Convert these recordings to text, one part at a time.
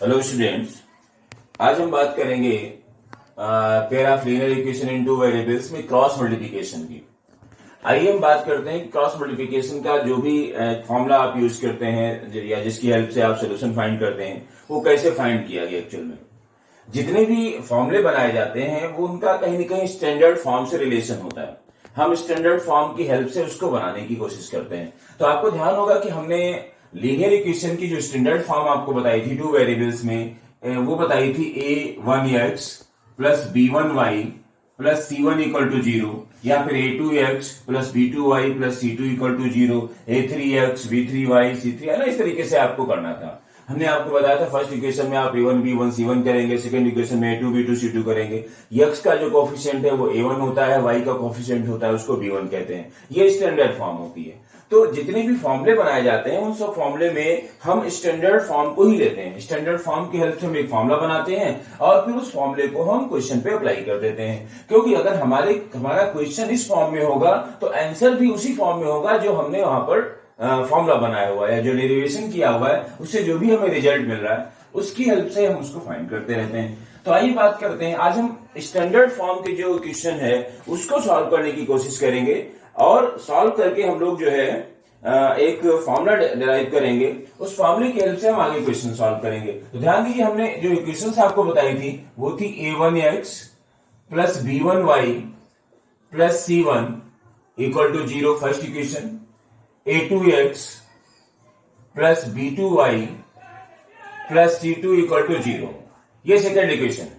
Hello students, आज हम बात करेंगे pair of linear equation in two variables में क्रॉस मल्टीप्लिकेशन की। आइए हम बात करते हैं क्रॉस मल्टीप्लिकेशन का जो भी फॉर्मूला आप यूज करते हैं या जिसकी हेल्प से आप सोल्यूशन फाइंड करते हैं वो कैसे फाइंड किया गया। एक्चुअल में जितने भी फॉर्मूले बनाए जाते हैं वो उनका कहीं ना कहीं स्टैंडर्ड फॉर्म से रिलेशन होता है। हम स्टैंडर्ड फॉर्म की हेल्प से उसको बनाने की कोशिश करते हैं। तो आपको ध्यान होगा कि हमने लीनियर इक्वेशन की जो स्टैंडर्ड फॉर्म आपको बताई थी टू वेरिएबल्स में, वो बताई थी a1x plus b1y plus c1 equal to 0, या फिर a2x plus b2y plus c2 equal to 0, a3x b3y c3, है ना। इस तरीके से आपको करना था। हमने आपको बताया था फर्स्ट इक्वेशन में आप a1 b1 c1 करेंगे, सेकंड इक्वेशन में a2 b2 c2 करेंगे। x का जो कोफिशिएंट है वो a1 होता है, y का कोफिशिएंट होता है उसको b1 कहते हैं। ये स्टैंडर्ड फॉर्म होती है। तो जितने भी फॉर्मूले बनाए जाते हैं उन सब फॉर्मूले में हम स्टैंडर्ड फॉर्म को ही लेते हैं। स्टैंडर्ड फॉर्म की हेल्प से हम एक फॉर्मूला बनाते हैं और फिर उस फॉर्मूले को हम क्वेश्चन पे अप्लाई कर देते हैं। क्योंकि अगर हमारा क्वेश्चन इस फॉर्म में होगा तो आंसर भी उसी फॉर्म में होगा जो हमने वहां पर फॉर्मूला बनाया हुआ है, जो डेरिवेशन किया हुआ है, उससे जो भी हमें रिजल्ट मिल रहा है उसकी हेल्प से हम उसको फाइंड करते रहते हैं। तो आइए बात करते हैं, आज हम स्टैंडर्ड फॉर्म के जो क्वेश्चन है उसको सॉल्व करने की कोशिश करेंगे और सॉल्व करके हम लोग जो है एक फॉर्मूला डिराइव करेंगे। उस फॉर्मूले की हेल्प से हम आगे क्वेश्चन सॉल्व करेंगे। तो ध्यान दीजिए, हमने जो इक्वेशंस आपको बताई थी वो थी a1x plus b1y plus c1 equal to 0 first equation, a2x plus b2y plus c2 equal to 0, ये सेकेंड इक्वेशन।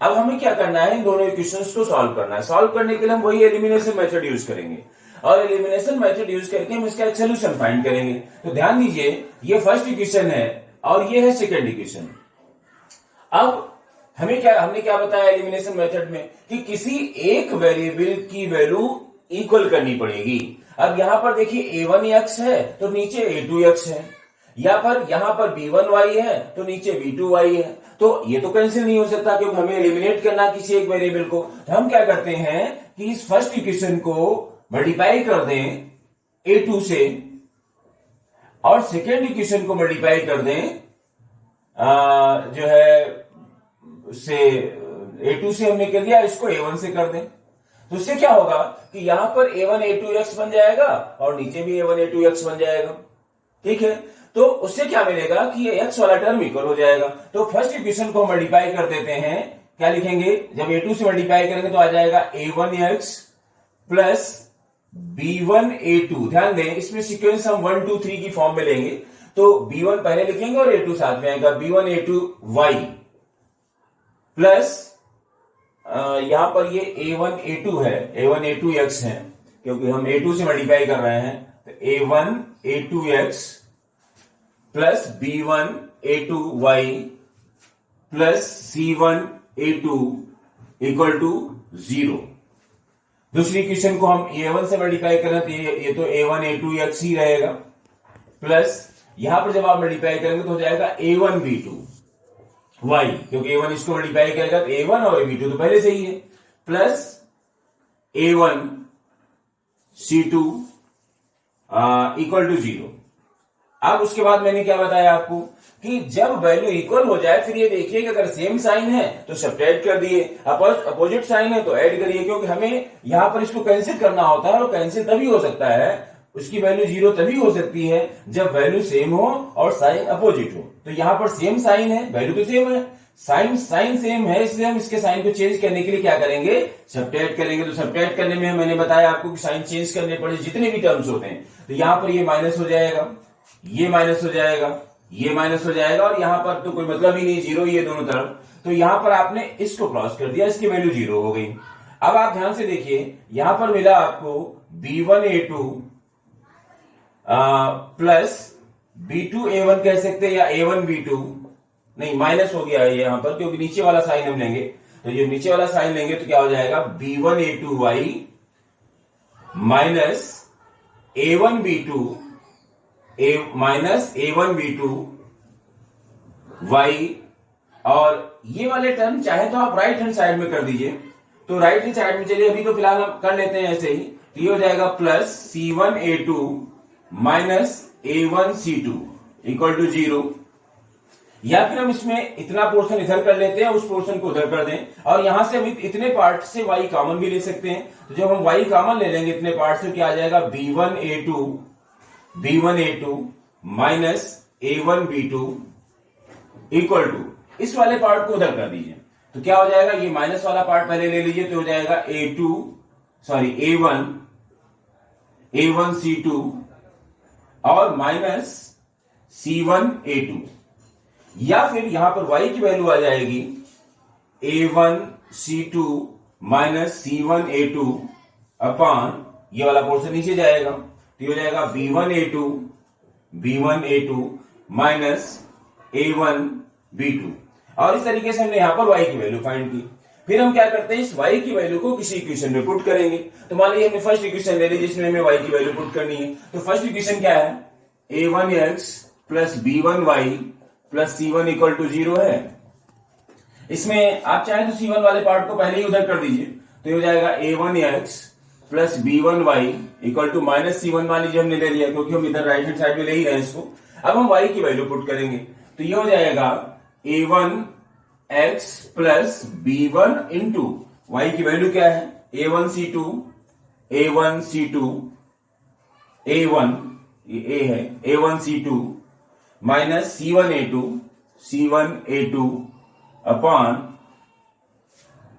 अब हमें क्या करना है, इन दोनों इक्वेशंस को सॉल्व करना है। सॉल्व करने के लिए हम वही एलिमिनेशन मेथड यूज करेंगे और एलिमिनेशन मेथड यूज करके हम इसका एक सोल्यूशन फाइंड करेंगे। तो ध्यान दीजिए, ये फर्स्ट इक्वेशन है और ये है सेकेंड इक्वेशन। अब हमने क्या बताया एलिमिनेशन मेथड में कि किसी एक वेरिएबल की वैल्यू इक्वल करनी पड़ेगी। अब यहां पर देखिए a1x है तो नीचे a2x है, या पर यहां पर b1y है तो नीचे b2y है। तो ये तो कैंसिल नहीं हो सकता क्योंकि हमें एलिमिनेट करना किसी एक वेरिएबल को। तो हम क्या करते हैं कि इस फर्स्ट इक्वेशन को मल्टीप्लाई कर दें a2 से और सेकेंड इक्वेशन को मल्टीप्लाई कर दें जो है से a2 से हमने कर दिया, इसको a1 से कर दें। तो उससे क्या होगा कि यहां पर a1 a2x बन जाएगा और नीचे भी a1 a2x बन जाएगा। ठीक है, तो उससे क्या मिलेगा कि ये x वाला टर्म इक्वल हो जाएगा। तो फर्स्ट इक्वेशन को मल्टीप्लाई कर देते हैं, क्या लिखेंगे, जब a2 से मल्टीप्लाई करेंगे तो आ जाएगा a1x प्लस b1 a2। ध्यान दें, इसमें सीक्वेंस हम 1 2 3 की फॉर्म में लेंगे। तो b1 पहले लिखेंगे और a2 साथ में आएगा, b1 a2 y प्लस यहां पर ये a1 a2 है, a1 a2x है क्योंकि हम a2 से मल्टीप्लाई कर रहे हैं। तो a1 a2x plus b1 a2y plus c1 a2 equal to 0। दूसरी इक्वेशन को हम a1 से मल्टीप्लाई करें तो ये तो a1 a2x ही रहेगा, प्लस यहां पर जब आप मल्टीप्लाई करेंगे तो हो जाएगा a1 b2 y, क्योंकि a1 इसको मल्टीप्लाई करेगा तो a1 और b2 तो पहले से ही है, plus a1 c2 equal to 0। अब उसके बाद मैंने क्या बताया आपको कि जब वैल्यू इक्वल हो जाए फिर ये देखिए कि अगर सेम साइन है तो सब्ट्रैक्ट कर दिए, अपोजिट साइन है तो ऐड करिए, क्योंकि हमें यहां पर इसको कैंसिल करना होता है और कैंसिल तभी हो सकता है, उसकी वैल्यू 0 तभी हो सकती है जब वैल्यू सेम हो और साइन अपोजिट हो। तो यहां पर सेम साइन है, वैल्यू तो सेम है, साइन सेम है, इसलिए हम इसके साइन को चेंज करने के लिए क्या करेंगे, सब्ट्रैक्ट करेंगे। तो सब्ट्रैक्ट करने में मैंने बताया आपको कि साइन चेंज करने पड़े जितने भी टर्म्स होते हैं। तो यहां पर ये माइनस हो जाएगा, ये माइनस हो जाएगा, ये माइनस हो जाएगा और यहां पर तो कोई मतलब ही नहीं, 0 ये दोनों तरफ। तो यहां पर आपने इसको क्रॉस कर दिया, इसकी वैल्यू 0 हो गई। अब आप ध्यान से देखिए, यहां पर मिला आपको b1 a2 plus b2 a1 कह सकते हैं, या a1 b2, नहीं माइनस हो गया है यहां पर क्योंकि नीचे वाला साइन हम लेंगे। तो ये नीचे वाला साइन लेंगे तो क्या हो जाएगा, b1 a2y minus a1 b2 minus a1 b2 y, और ये वाले टर्म चाहे तो आप राइट हैंड साइड में कर दीजिए। तो राइट हैंड साइड में चलिए अभी तो फिलहाल हम कर लेते हैं ऐसे ही। तो ये हो जाएगा plus c1 a2 minus a1 c2 equal to 0। या फिर हम इसमें इतना पोर्शन इधर कर लेते हैं, उस पोर्शन को उधर कर दें, और यहां से हम इतने पार्ट से y कॉमन भी ले सकते हैं। तो जब हम y कॉमन ले लेंगे इतने पार्ट से, क्या आ जाएगा, b1a2 minus a1b2 equal to, इस वाले पार्ट को उधर कर दीजिए, तो क्या हो जाएगा, ये माइनस वाला पार्ट पहले ले लीजिए, तो हो जाएगा a1c2 और माइनस c1a2, या फिर यहां पर y की वैल्यू आ जाएगी a1c2 माइनस c1a2 अपॉन, ये वाला पोर्शन नीचे जाएगा, तो ये हो जाएगा b1a2 माइनस a1b2, और इस तरीके से हमने यहां पर y की वैल्यू फाइंड की। फिर हम क्या करते हैं, इस y की वैल्यू को किसी इक्वेशन में पुट करेंगे। तो मान लीजिए हमने फर्स्ट इक्वेशन ले ली जिसमें हमें y की वैल्यू पुट करनी है। तो फर्स्ट इक्वेशन क्या है, a1x plus b1y plus c1 equal to 0 है। इसमें आप चाहें तो c1 वाले पार्ट को पहले ही उधर कर दीजिए, तो ये हो जाएगा a1x plus b1y equal to minus c1 मान लीजिए हमने ले लिया, क्योंकि हम इधर राइट हैंड साइड में ले ही रहे हैं इसको। अब हम y की वैल्यू पुट करेंगे, तो ये हो जाएगा a1x plus b1 into y की वैल्यू क्या है, a1c2 a1 ये a है, a1c2 minus c1a2 upon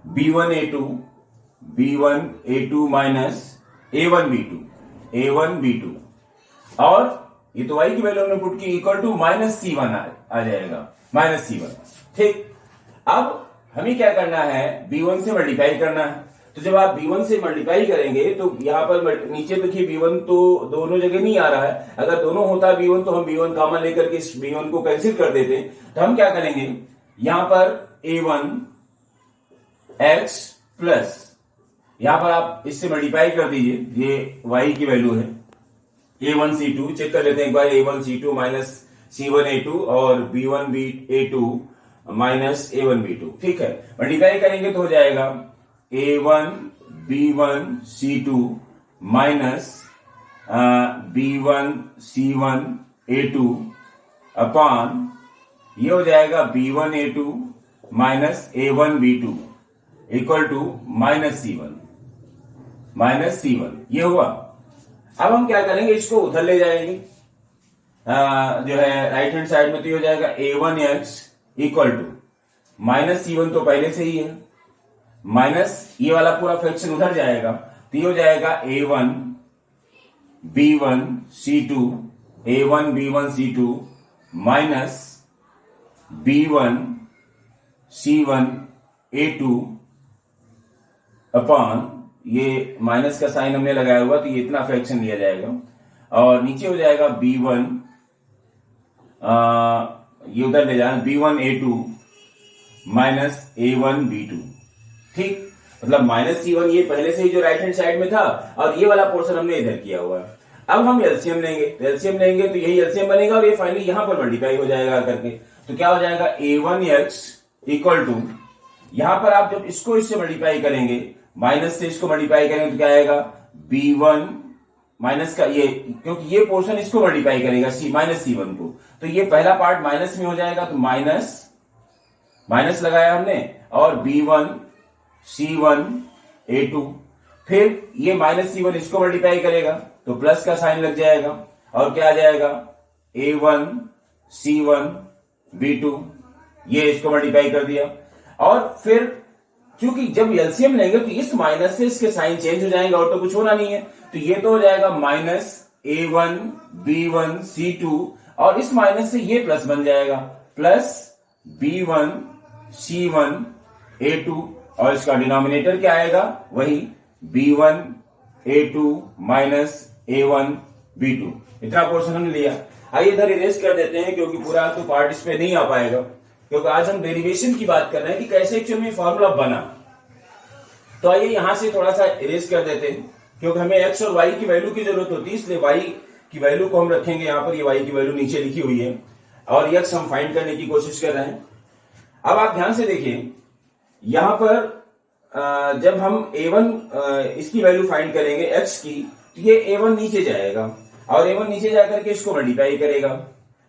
b1a2 minus a1b2, और ये तो y की वैल्यू हमने पुट की इक्वल टू माइनस c1 आ जाएगा, माइनस c1। ठीक, अब हमें क्या करना है, b1 से मल्टीप्लाई करना है। तो जब आप b1 से मल्टीप्लाई करेंगे तो यहां पर नीचे देखिए b1 तो दोनों जगह नहीं आ रहा है, अगर दोनों होता b1 तो हम b1 कॉमन लेकर के इस b1 को कैंसिल कर देते। तो हम क्या करेंगे, यहां पर a1x प्लस, यहां पर आप इससे मल्टीप्लाई कर दीजिए, ये y की वैल्यू है, a1c2 चेक कर लेते हैं एक बार, a1c2 माइनस c1a2 और b1a2 माइनस a1b2। ठीक है, मल्टीप्लाई करेंगे तो हो जाएगा a1b1c2 माइनस b1c1a2 अपॉन, ये हो जाएगा b1a2 minus a1b2 equal to minus c1, ये हुआ। अब हम क्या करेंगे, इसको उधर ले जाएंगे जो है राइट हैंड साइड में, तो ये हो जाएगा a1x equal to minus c1 तो पहले से ही है, माइनस ये वाला पूरा फ्रैक्शन उधर जाएगा, तो ये हो जाएगा a1b1c2 माइनस b1c1a2 अपॉन, ये माइनस का साइन हमने लगाया हुआ, तो ये इतना फ्रैक्शन लिया जाएगा, और नीचे हो जाएगा b1, ये उधर ले जाना, b1a2 माइनस a1b2। ठीक, मतलब माइनस c1 ये पहले से ही जो राइट हैंड साइड में था, और ये वाला पोर्शन हमने इधर किया हुआ है। अब हम एलसीएम लेंगे, तो एलसीएम लेंगे तो यही एलसीएम बनेगा, और ये फाइनली यहां पर मल्टीप्लाई हो जाएगा करके। तो क्या हो जाएगा, a1x इक्वल टू, यहां पर आप जब इसको इससे मल्टीप्लाई करेंगे, माइनस से इसको मल्टीप्लाई करेंगे तो क्या आएगा, b1 माइनस का ये, क्योंकि ये पोर्शन इसको मल्टीप्लाई करेगा माइनस c1 को, तो ये पहला पार्ट माइनस में हो जाएगा, तो माइनस लगाया हमने, और b1c1a2, फिर ये माइनस c1 इसको मल्टीप्लाई करेगा तो प्लस का साइन लग जाएगा, और क्या आ जाएगा, a1c1b2, ये इसको मल्टीप्लाई कर दिया। और फिर क्योंकि जब एलसीएम लेंगे तो इस माइनस से इसके साइन चेंज हो जाएंगे, और तो कुछ होना नहीं है, तो ये तो हो जाएगा माइनस a1b1c2, और इस माइनस से ये प्लस बन जाएगा, प्लस b1c1a2, और इसका डिनोमिनेटर क्या आएगा, वही b1a2 माइनस a1b2। इतना पोर्शन हमने लिया। आइए इधर इरेज कर देते हैं, क्योंकि पूरा तो पार्ट इस पे नहीं आ पाएगा, क्योंकि आज हम डेरिवेशन की बात कर रहे हैं कि कैसे एक्चुअल में फॉर्मूला बना। तो आइए यहां से थोड़ा सा इरेज कर देते हैं, क्योंकि हमें x और y की वैल्यू की जरूरत होती है, इसलिए y की वैल्यू को हम रखेंगे यहां पर, ये y की वैल्यू नीचे लिखी हुई है, और x हम फाइंड करने की कोशिश कर रहे हैं। अब आप ध्यान से देखिए, यहां पर जब हम a1 इसकी वैल्यू फाइंड करेंगे x की, तो ये a1 नीचे जाएगा, और a1 नीचे जाकर के इसको मल्टीप्लाई करेगा,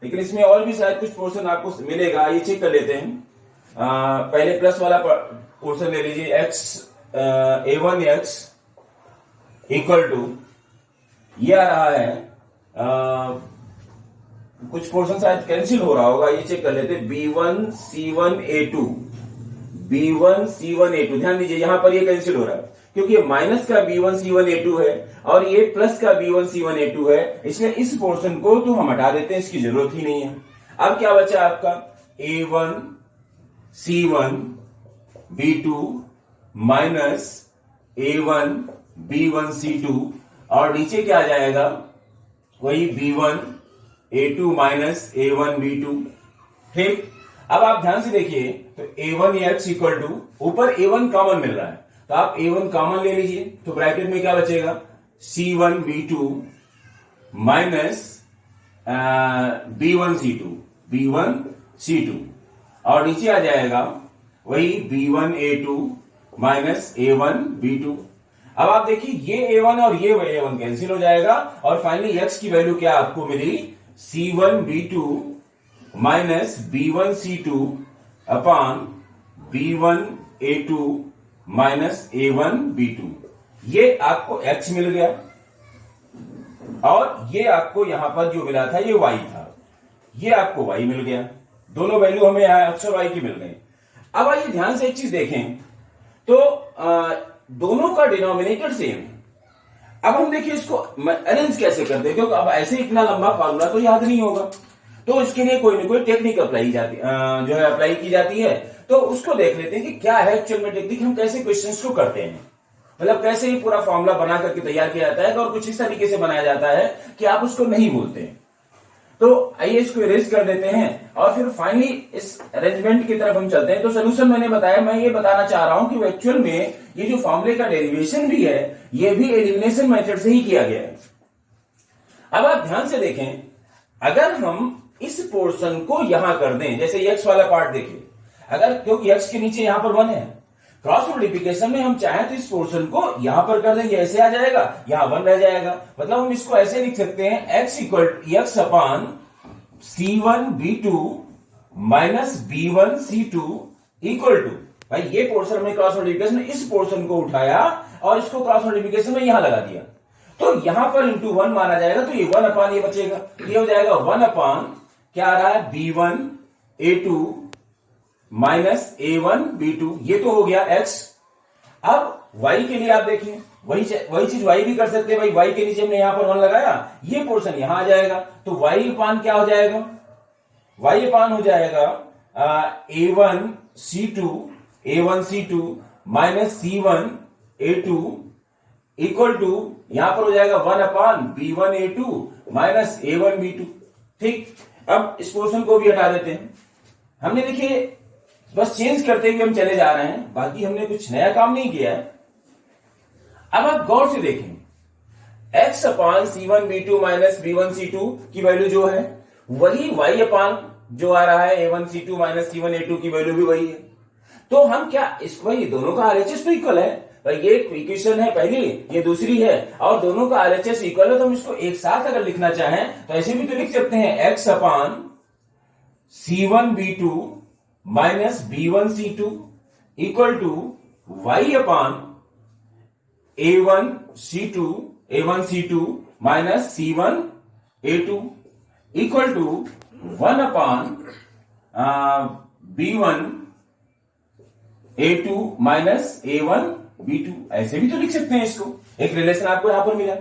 लेकिन इसमें और भी शायद कुछ पोर्शन आपको मिलेगा, ये चेक कर लेते हैं। पहले प्लस वाला पोर्शन ले लीजिए, एक्स a1x इक्वल टू, ये आ रहा है कुछ पोर्शन शायद कैंसिल हो रहा होगा, ये चेक कर लेते हैं। b1c1a2, b1c1a2, ध्यान दीजिए यहां पर ये कैंसिल हो रहा है क्योंकि ये माइनस का b1c1a2 है और ये प्लस का b1c1a2 है, इसलिए इस पोर्शन को तो हम हटा देते हैं, इसकी जरूरत ही नहीं है। अब क्या बचा आपका, a1c1b2 माइनस a1b1c2, और नीचे क्या आ जाएगा, वही b1a2 माइनस a1b2। ठीक, अब आप ध्यान से देखिए तो a1x इक्वल टू, ऊपर a1 कॉमन मिल रहा है तो आप a1 कॉमन ले लीजिए, तो ब्रैकेट में क्या बचेगा, c1b2 माइनस b1c2, और नीचे आ जाएगा वही b1a2 माइनस a1b2। अब आप देखिए ये a1 और ये a1 कैंसिल हो जाएगा और फाइनली x की वैल्यू क्या आपको मिली, c1b2 minus b1c2 upon b1a2 minus a1b2, ये आपको x मिल गया और ये आपको यहां पर जो मिला था ये y था, ये आपको y मिल गया, दोनों वैल्यू हमें यहां x और y की मिल गई। अब आइए ध्यान से एक चीज देखें तो दोनों का डिनोमिनेटर सेम है। अब हम देखिए इसको अरेंज कैसे करते हैं, क्योंकि अब ऐसे इतना लंबा फॉर्मूला तो याद नहीं होगा, तो इसके लिए कोई ना कोई टेक्निक अप्लाई की जाती है। तो उसको देख लेते हैं कि क्या है एक्चुअल में टेक्निक, हम कैसे क्वेश्चंस को करते हैं, मतलब कैसे ही पूरा फॉर्मूला बना करके तैयार किया जाता है और कुछ इस तरीके से बनाया जाता है कि आप उसको नहीं भूलते। तो आइए इसको इरेज कर देते हैं और फिर फाइनली इस अरेंजमेंट की तरफ हम चलते हैं। तो सोल्यूशन मैंने बताया, मैं ये बताना चाह रहा हूं कि एक्चुअल में ये जो फॉर्मूले का डेरिवेशन भी है ये भी एलिमिनेशन मेथड से ही किया गया है। अब आप ध्यान से देखें, अगर हम इस पोर्शन को यहां कर दें, जैसे एक्स वाला पार्ट देखिए, अगर क्योंकि एक्स के नीचे यहां पर 1 है, क्रॉस मल्टीप्लिकेशन में हम चाहें तो इस पोर्शन को यहां पर कर देंगे, ऐसे आ जाएगा, यहां 1 रह जाएगा। मतलब हम इसको ऐसे लिख सकते हैं, x equal x upon c1b2 minus b1c2 equal to, भाई ये पोर्शन में क्रॉस मल्टीप्लिकेशन में इस पोर्शन को उठाया और इसको क्रॉस मल्टीप्लिकेशन में यहां लगा दिया, तो यहां पर इंटू 1 माना जाएगा, तो ये 1 अपॉन ये बचेगा, ये हो जाएगा 1 अपॉन क्या आ रहा है, b1a2 माइनस a1b2, ये तो हो गया x। अब y के लिए आप देखिए वही चीज y भी कर सकते हैं, भाई y के नीचे हमने यहां पर 1 लगाया, ये पोर्शन यहां आ जाएगा, तो y अपान क्या हो जाएगा, y अपान हो जाएगा a1c2 minus c1a2 equal to, यहां पर हो जाएगा 1 अपान b1a2 माइनस a1b2। ठीक, अब इस पोर्शन को भी हटा देते हैं। हमने देखिए बस चेंज करते हुए हम चले जा रहे हैं, बाकी हमने कुछ नया काम नहीं किया है। अब आप गौर से देखें, x upon c1b2 minus b1c2 की वैल्यू जो है वही y अपान जो आ रहा है a1c2 माइनस c1a2 की वैल्यू भी वही है। तो हम क्या इसको, ये दोनों का RHS तो इक्वल है, भाई ये इक्वेशन है पहली, ये दूसरी है, और दोनों का RHS इक्वल है, तो हम इसको एक साथ अगर लिखना चाहें तो ऐसे भी तो लिख सकते हैं, x upon c1b2 minus b1c2 equal to y upon a1c2 minus c1a2 equal to 1 upon b1a2 minus a1b2, ऐसे भी तो लिख सकते हैं इसको, एक रिलेशन आपको यहां पर मिला।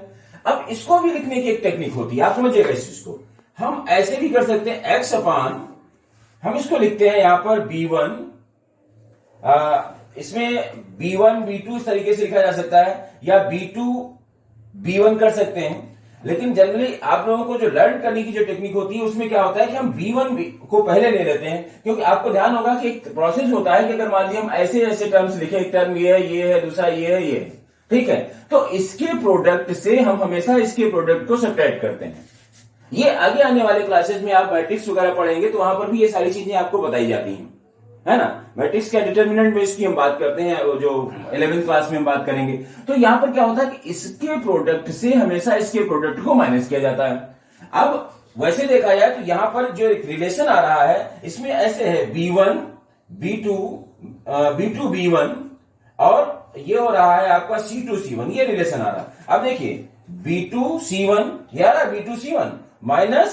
अब इसको भी लिखने की एक टेक्निक होती है, आप समझिएगा इस चीज को, हम ऐसे भी कर सकते हैं, x अपान, हम इसको लिखते हैं यहां पर b1, इसमें b1 b2 इस तरीके से लिखा जा सकता है, या b2 b1 कर सकते हैं, लेकिन जनरली आप लोगों को जो लर्न करने की जो टेक्निक होती है उसमें क्या होता है कि हम b1 को पहले ले लेते हैं, क्योंकि आपको ध्यान होगा कि एक प्रोसेस होता है कि अगर मान लीजिए हम ऐसे ऐसे टर्म्स लिखे, एक टर्म ये है, दूसरा ये है, ये, ठीक है, तो इसके प्रोडक्ट से हम हमेशा इसके प्रोडक्ट को सब्ट्रैक्ट करते हैं। ये आगे आने वाले क्लासेस में आप मैट्रिक्स वगैरह पढ़ेंगे तो वहां पर भी ये सारी चीजें आपको बताई जाती हैं, है ना। मैट्रिक्स का डिटर्मिनेंट में इसकी हम बात करते हैं, जो 11th क्लास में हम बात करेंगे। तो यहां पर क्या होता है कि इसके प्रोडक्ट से हमेशा इसके प्रोडक्ट को माइनस किया जाता है। अब वैसे देखा जाए तो यहां पर जो एक रिलेशन आ रहा है इसमें ऐसे है B1 B2 B2 B1 और ये हो रहा है आपका C2 C1, ये रिलेशन आ रहा है। अब देखिए B2 C1 ये आ रहा है B2 C1 minus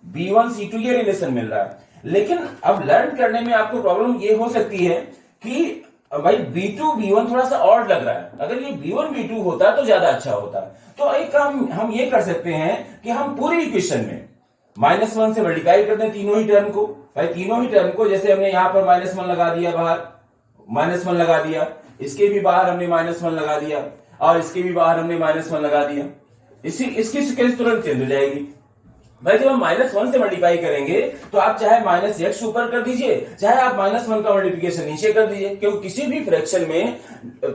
B1 C2 ये रिलेशन मिल रहा है। लेकिन अब लर्न करने में आपको प्रॉब्लम ये हो सकती है कि भाई B2 B1 थोड़ा सा ऑड लग रहा है, अगर ये B1 B2 होता तो ज्यादा अच्छा होता। तो एक काम हम ये कर सकते हैं कि हम पूरी इक्वेशन में -1 से मल्टीप्लाई कर दें तीनों ही टर्म को। भाई तीनों ही टर्म को जैसे हमने यहां पर -1 लगा दिया, बाहर -1 लगा दिया, इसके भी बाहर हमने -1 लगा दिया और इसके भी बाहर हमने -1 लगा दिया, इसकी सीक्वेंस तुरंत चेंज हो जाएगी। भाई जब हम -1 से मल्टीप्लाई करेंगे तो आप चाहे -x ऊपर कर दीजिए, चाहे आप -1 का मल्टीप्लिकेशन नीचे कर दीजिए, क्योंकि किसी भी फ्रैक्शन में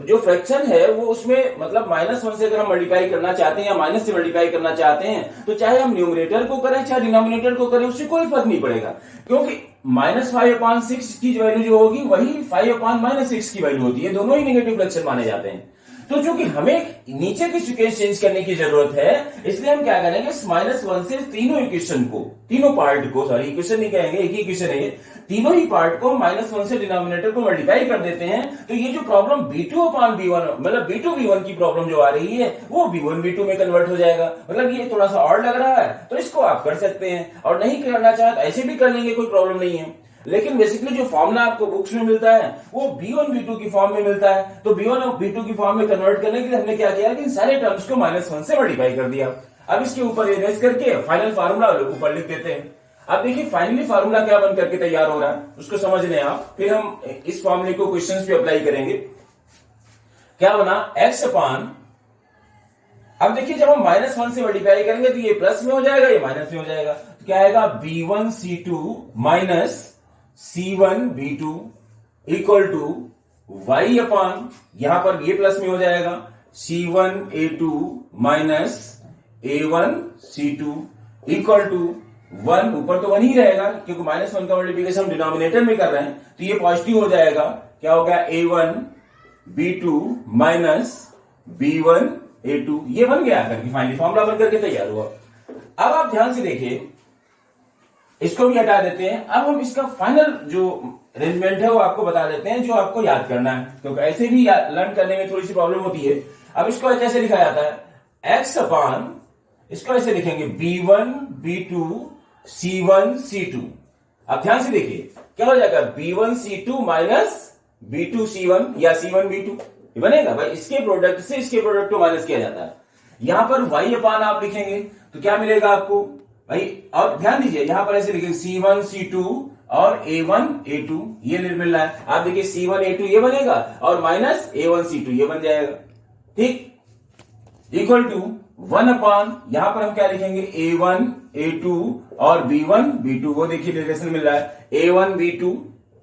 जो फ्रैक्शन है वो उसमें मतलब -1 से अगर हम मल्टीप्लाई करना चाहते हैं या माइनस से मल्टीप्लाई करना चाहते हैं तो चाहे हम न्यूमरेटर को करें चाहे डिनोमिनेटर को करें उससे कोई फर्क नहीं पड़ेगा, क्योंकि -5/6 की जो वैल्यू जो होगी वही 5/-6 की वैल्यू होती है, दोनों ही नेगेटिव फ्रैक्शन माने जाते हैं। तो चूंकि हमें नीचे की सीक्वेंस चेंज करने की जरूरत है, इसलिए हम क्या करेंगे, -1 से तीनों इक्वेशन को, तीनों पार्ट को, सॉरी इक्वेशन नहीं कहेंगे, एक ही इक्वेशन है, तीनों ही पार्ट को -1 से डिनोमिनेटर को मल्टीप्लाई कर देते हैं। तो ये जो प्रॉब्लम B2/B1 मतलब B2 B1 की प्रॉब्लम जो आ रही है वो B1 B2 में कन्वर्ट हो जाएगा। मतलब ये थोड़ा सा और लग रहा है तो इसको आप कर सकते हैं, और नहीं करना चाहे तो ऐसे भी कर लेंगे, कोई प्रॉब्लम नहीं है। लेकिन बेसिकली जो फॉर्मूला आपको बुक्स में मिलता है वो B1 B2 की फॉर्म में मिलता है। तो B1 और B2 की फॉर्म में कन्वर्ट करने के लिए हमने क्या किया कि सारे टर्म्स को -1 से मल्टीप्लाई कर दिया। अब इसके ऊपर इरेज करके फाइनल फार्मूला ऊपर लिख देते हैं। अब देखिए फाइनली फार्मूला क्या बन करके तैयार हो रहा है उसको समझ लें आप, फिर हम इस फॉर्मूले को क्वेश्चंस पे अप्लाई करेंगे। क्या बना, x अपान, अब देखिए जब हम -1 से मल्टीप्लाई करेंगे तो ये प्लस में हो जाएगा, ये माइनस में हो जाएगा, तो क्या आएगा B1 C2 minus C1 B2 equal to y upon, यहां पर ये प्लस में हो जाएगा, C1 A2 minus A1 C2 equal to 1, ऊपर तो 1 ही रहेगा क्योंकि -1 का मल्टीप्लिकेशन हम डिनोमिनेटर में कर रहे हैं, तो ये पॉजिटिव हो जाएगा। क्या हो गया, A1 B2 minus B1 A2, ये बन गया करके फाइनली फॉर्मूला बन करके तैयार हुआ। अब आप ध्यान से देखिए, इसको भी हटा देते हैं। अब हम इसका फाइनल जो अरेंजमेंट है वो आपको बता देते हैं जो आपको याद करना है, क्योंकि ऐसे भी लर्न करने में थोड़ी सी प्रॉब्लम होती है। अब इसको कैसे लिखा जाता है, x अपान, इसको ऐसे लिखेंगे B1 B2 C1 C2। अब ध्यान से देखिए क्या हो जाएगा, B1 C2 minus B2 C1 या C1 B2, ये बनेगा। भाई इसके प्रोडक्ट से इसके प्रोडक्ट को माइनस किया जाता है। यहां पर y अपान आप लिखेंगे तो क्या मिलेगा आपको भाई, और ध्यान दीजिए यहां पर ऐसे लिखेंगे C1 C2 और A1 A2, ये मिल रहा है। आप देखिए C1 A2 ये बनेगा और माइनस A1 C2 ये बन जाएगा, ठीक, इक्वल टू 1 अपान, यहां पर हम क्या लिखेंगे, A1 A2 और B1 B2, वो देखिए रिलेशन मिल रहा है, A1 B2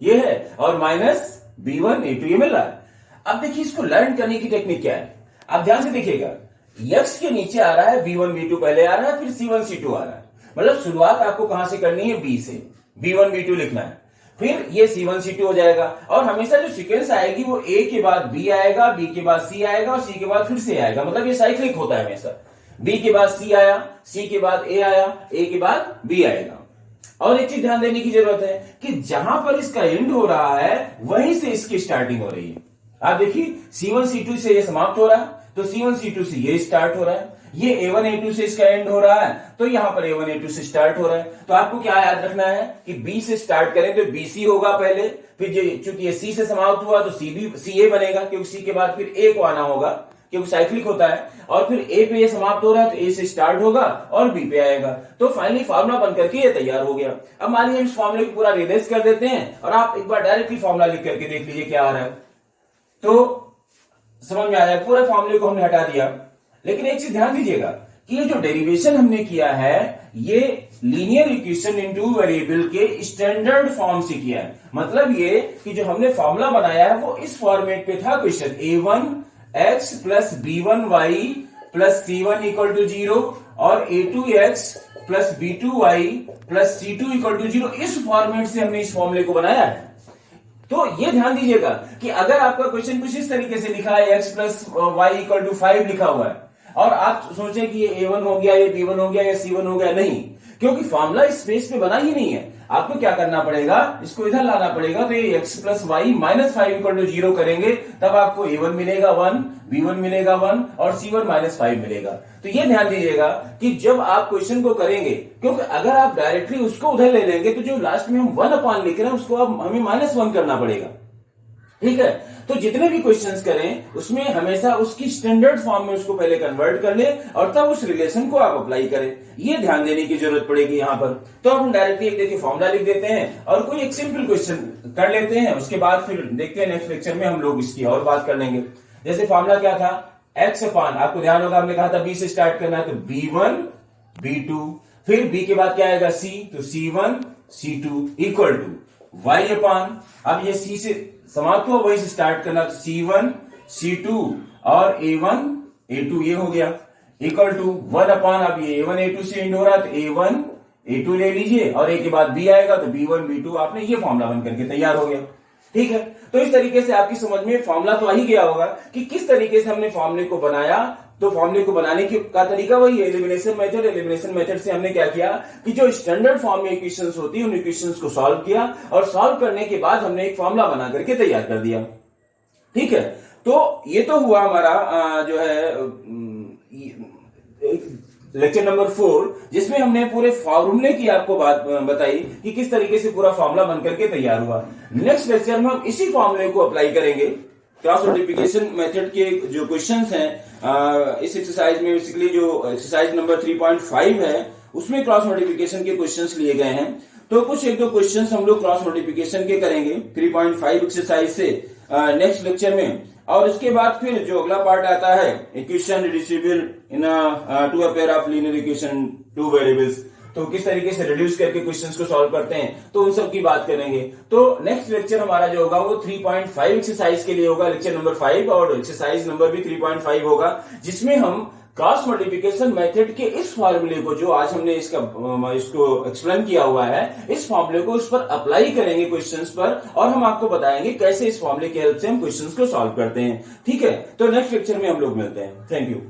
ये है और माइनस B1 A2 ये मिल रहा है। अब देखिए इसको लर्न करने की टेक्निक क्या है, आप ध्यान से देखिएगा, x के नीचे आ रहा है B1 B2 पहले आ रहा है, फिर C1 C2 आ रहा है, मतलब शुरुआत आपको कहां से करनी है, B से, B1 B2 लिखना है, फिर ये C1 C2 हो जाएगा। और हमेशा जो सीक्वेंस आएगी वो A के बाद B आएगा, B के बाद C आएगा और C के बाद फिर से आएगा, मतलब ये साइक्लिक होता है हमेशा। B के बाद C आया, C के बाद A आया, A के बाद B आएगा। और एक चीज ध्यान देने की जरूरत है कि जहां पर इसका एंड हो रहा है वहीं से इसकी स्टार्टिंग हो रही है। आप देखिए C1 C2 से ये समाप्त हो रहा है, तो C1 C2 से ये स्टार्ट हो रहा है, ये A1 A2 से इसका एंड हो रहा है, तो यहां पर A1 A2 से स्टार्ट हो रहा है। तो आपको क्या याद रखना है कि B से स्टार्ट करें तो BC होगा पहले, फिर चूंकि ये C से समाप्त हुआ तो CA बनेगा, क्योंकि C के बाद फिर A को आना होगा क्योंकि साइक्लिक होता है, और फिर A पे ये समाप्त हो रहा है तो A से स्टार्ट होगा और B पे आएगा। तो फाइनली फार्मूला बनकर के ये तैयार हो गया। अब मान लीजिए इस फार्मूले को पूरा रिवाइज कर देते हैं और आप एक बार डायरेक्टली फार्मूला लिख करके देख लीजिए क्या आ रहा है, तो समझ में आ जाए। पूरे फार्मूले को हमने हटा दिया, लेकिन एक चीज ध्यान दीजिएगा कि ये जो डेरिवेशन हमने किया है ये लीनियर इक्वेशन इनटू वेरिएबल के स्टैंडर्ड फॉर्म से किया है। मतलब ये कि जो हमने फॉर्मूला बनाया है वो इस फॉर्मेट पे था question, A1x plus B1y plus C1 equal to 0 और A2x plus B2y plus C2 equal to 0, इस फॉर्मेट से हमने इस फॉर्मूले को बनाया है। तो ये ध्यान दीजिएगा कि अगर आपका क्वेश्चन कुछ इस तरीके से लिखा है x plus y equal to 5 लिखा हुआ है, और आप सोचें कि ये A1 हो गया, ये B1 हो गया, या C1 हो गया, नहीं, क्योंकि फॉर्मूला इस स्पेस पे बना ही नहीं है। आपको क्या करना पड़ेगा, इसको इधर लाना पड़ेगा, तो ये x plus Y minus 5 equal to 0 करेंगे, तब आपको A1 मिलेगा 1, B1 मिलेगा 1 और C1 माइनस 5 मिलेगा। तो ये ध्यान दीजिएगा कि जब आप क्वेश्चन को करेंगे, क्योंकि अगर आप डायरेक्टली उसको उधर ले लेंगे तो जो लास्ट में हम 1 अपॉन लिख रहे हैं उसको अब हमें -1 करना पड़ेगा, ठीक है। तो जितने भी क्वेश्चंस करें उसमें हमेशा उसकी स्टैंडर्ड फॉर्म में उसको पहले कन्वर्ट कर ले और तब उस रिलेशन को आप अप्लाई करें, ये ध्यान देने की जरूरत पड़ेगी यहां पर। तो अब हम डायरेक्टली देखिए फॉर्मूला लिख देते हैं और कोई एक सिंपल क्वेश्चन कर लेते हैं, उसके बाद फिर देखते हैं नेक्स्ट लेक्चर में हम लोग इसकी और बात कर लेंगे। जैसे फॉर्मूला क्या था, x अपान, आपको ध्यान होगा हमने कहा था b से स्टार्ट करना है, तो b1 b2, फिर b के बाद क्या आएगा c, तो c1 c2 equal to y अपान, अब ये c से समाप्त हुआ, वही से स्टार्ट करना, तो c1 c2 और a1 a2 ये हो गया, इक्वल टू 1 अपान, अब ये a1 a2 से एंड हो रहा है, तो a1 a2 ले लीजिए और a के बाद b आएगा, तो b1 b2, आपने ये फॉर्मूला बन करके तैयार हो गया, ठीक है। तो इस तरीके से आपकी समझ में फॉर्मूला तो आ ही गया होगा कि किस तरीके से हमने फॉर्मूले को बनाया। तो फॉर्मूले को बनाने का तरीका वही है, एलिमिनेशन मेथड। एलिमिनेशन मेथड से हमने क्या किया कि जो स्टैंडर्ड फॉर्म में इक्वेशंस होती है उन इक्वेशंस को सॉल्व किया और सॉल्व करने के बाद हमने एक फॉर्मूला बना करके तैयार कर दिया, ठीक है। तो ये तो हुआ हमारा जो है लेक्चर नंबर 4, जिसमें हमने पूरे फॉर्मूले की आपको बात बताई कि किस तरीके से पूरा फॉर्मूला बनकर के तैयार हुआ। नेक्स्ट लेक्चर में हम इसी फॉर्मूले को अप्लाई करेंगे। क्रॉस मल्टीप्लिकेशन मेथड के जो क्वेश्चंस हैं इस एक्सरसाइज में, बेसिकली जो एक्सरसाइज नंबर 3.5 है उसमें क्रॉस मल्टीप्लिकेशन के क्वेश्चंस लिए गए हैं। तो कुछ एक दो क्वेश्चंस हम लोग क्रॉस मल्टीप्लिकेशन के करेंगे 3.5 एक्सरसाइज से नेक्स्ट लेक्चर में, और उसके बाद फिर जो अगला पार्ट आता है, equation reducible into a pair of linear equation two variables, तो किस तरीके से रिड्यूस करके क्वेश्चंस को सॉल्व करते हैं, तो उन सब की बात करेंगे। तो नेक्स्ट लेक्चर हमारा जो होगा वो 3.5 एक्सरसाइज के लिए होगा, लेक्चर नंबर 5, और एक्सरसाइज नंबर भी 3.5 होगा, जिसमें हम क्रॉस मल्टीप्लिकेशन मेथड के इस फॉर्मूले को, जो आज हमने इसको एक्सप्लेन किया हुआ है, इस फॉर्मूले को उस पर अप्लाई करेंगे क्वेश्चंस पर, और हम आपको बताएंगे कैसे इस फॉर्मूले की हेल्प से हम क्वेश्चंस को सॉल्व करते हैं, ठीक है। तो नेक्स्ट लेक्चर में हम लोग मिलते हैं। Thank you.